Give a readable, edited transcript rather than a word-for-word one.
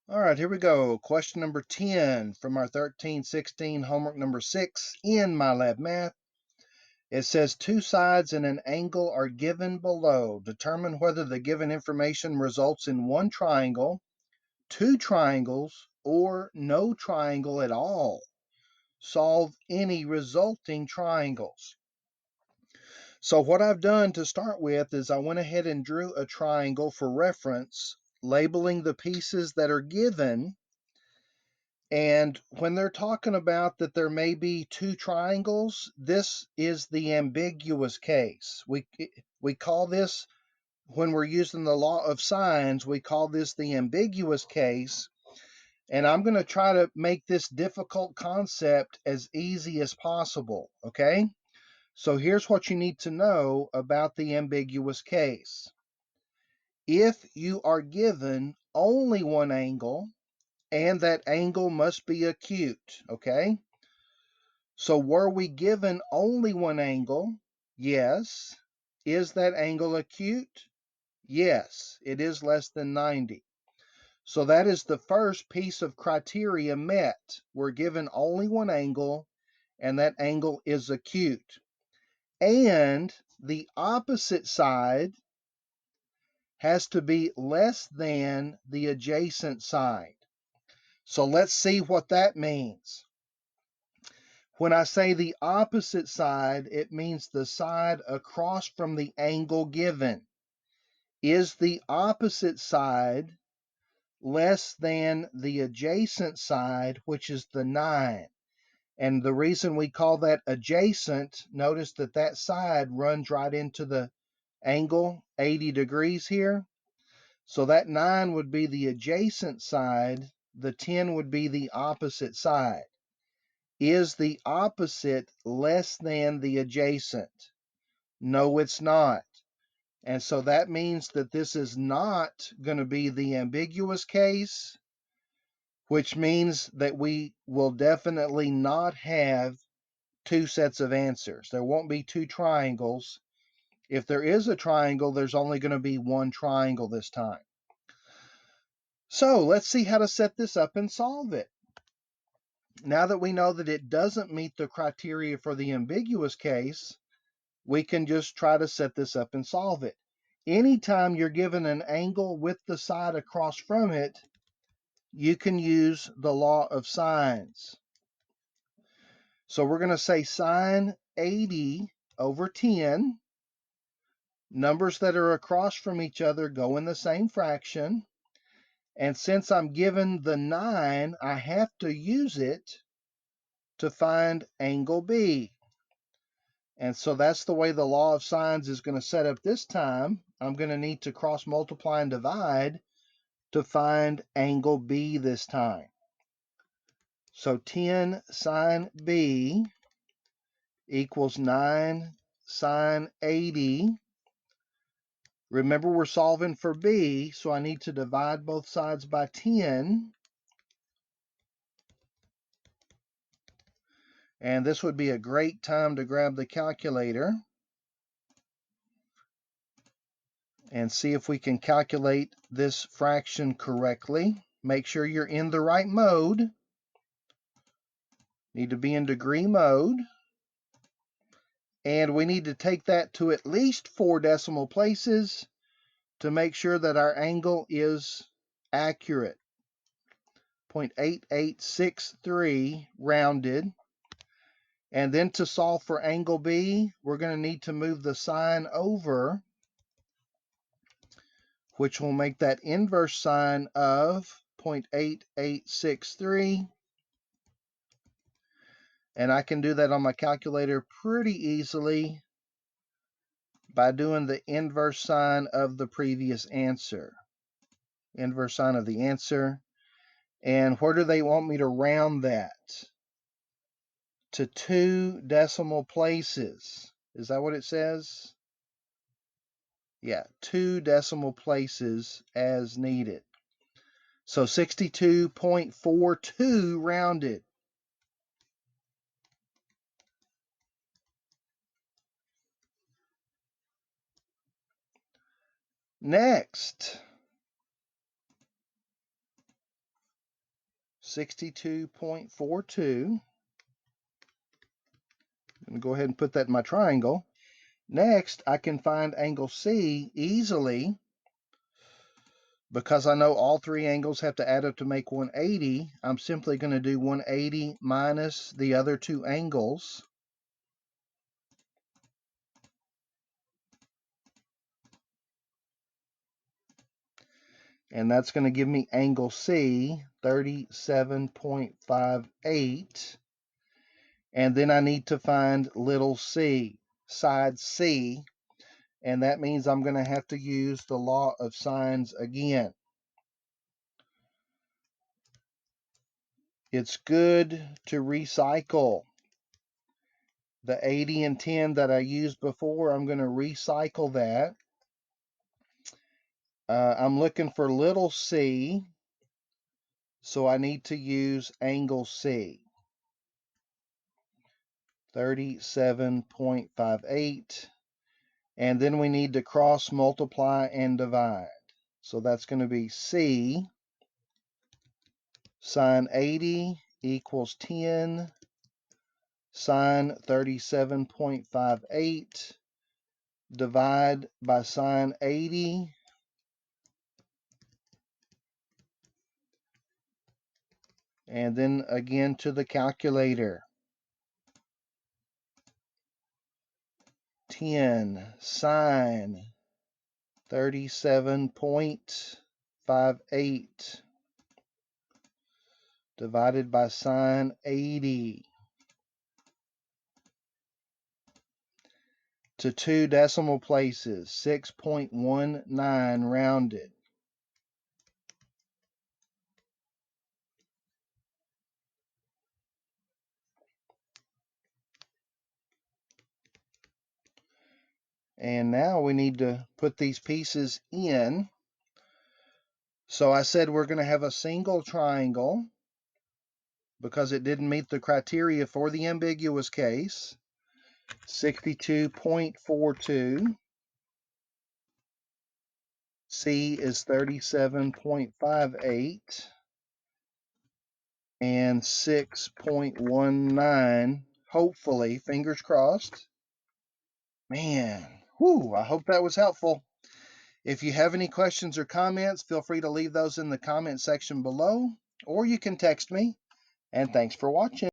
All right, here we go. Question number 10 from our 13-16 homework number 6 in MyLab Math. It says two sides and an angle are given below. Determine whether the given information results in one triangle, two triangles, or no triangle at all. Solve any resulting triangles. So what I've done to start with is I went ahead and drew a triangle for reference, labeling the pieces that are given. And when they're talking about that there may be two triangles, this is the ambiguous case. We call this, when we're using the law of signs, we call this the ambiguous case. And I'm going to try to make this difficult concept as easy as possible, okay? So here's what you need to know about the ambiguous case. If you are given only one angle, and that angle must be acute, okay? So were we given only one angle? Yes. Is that angle acute? Yes, it is less than 90. So that is the first piece of criteria met. We're given only one angle, and that angle is acute. And the opposite side has to be less than the adjacent side. So let's see what that means. When I say the opposite side, it means the side across from the angle given. Is the opposite side less than the adjacent side, which is the 9? And the reason we call that adjacent, notice that that side runs right into the angle 80 degrees here. So that 9 would be the adjacent side, the 10 would be the opposite side. Is the opposite less than the adjacent? No, it's not. And so that means that this is not going to be the ambiguous case, which means that we will definitely not have two sets of answers. There won't be two triangles. If there is a triangle, there's only going to be one triangle this time. So let's see how to set this up and solve it. Now that we know that it doesn't meet the criteria for the ambiguous case, we can just try to set this up and solve it. Anytime you're given an angle with the side across from it, you can use the law of sines. So we're going to say sine 80 over 10. Numbers that are across from each other go in the same fraction. And since I'm given the 9, I have to use it to find angle B. And so that's the way the law of sines is going to set up this time. I'm going to need to cross multiply and divide to find angle B this time. So 10 sine B equals 9 sine 80. Remember, we're solving for B, so I need to divide both sides by 10. And this would be a great time to grab the calculator and see if we can calculate this fraction correctly. Make sure you're in the right mode. Need to be in degree mode. And we need to take that to at least 4 decimal places to make sure that our angle is accurate. 0.8863 rounded. And then to solve for angle B, we're going to need to move the sign over, which will make that inverse sine of 0.8863. And I can do that on my calculator pretty easily by doing the inverse sine of the previous answer. Inverse sine of the answer. And where do they want me to round that? To 2 decimal places. Is that what it says? Yeah, 2 decimal places as needed. So 62.42 rounded. Next, 62.42. I'm going to go ahead and put that in my triangle. Next, I can find angle C easily because I know all three angles have to add up to make 180. I'm simply going to do 180 minus the other two angles. And that's going to give me angle C, 37.58. And then I need to find little c, side C. And that means I'm going to have to use the law of sines again. It's good to recycle. The 80 and 10 that I used before, I'm going to recycle that. I'm looking for little c, so I need to use angle C. 37.58. And then we need to cross multiply and divide. So that's going to be C sine 80 equals 10 sine 37.58 divide by sine 80. And then again to the calculator. 10 sine 37.58 divided by sine 80 to 2 decimal places, 6.19 rounded. And now we need to put these pieces in. So I said we're going to have a single triangle because it didn't meet the criteria for the ambiguous case. 62.42. C is 37.58. And 6.19. Hopefully, fingers crossed. Man, whew, I hope that was helpful. If you have any questions or comments, feel free to leave those in the comment section below, or you can text me. And thanks for watching.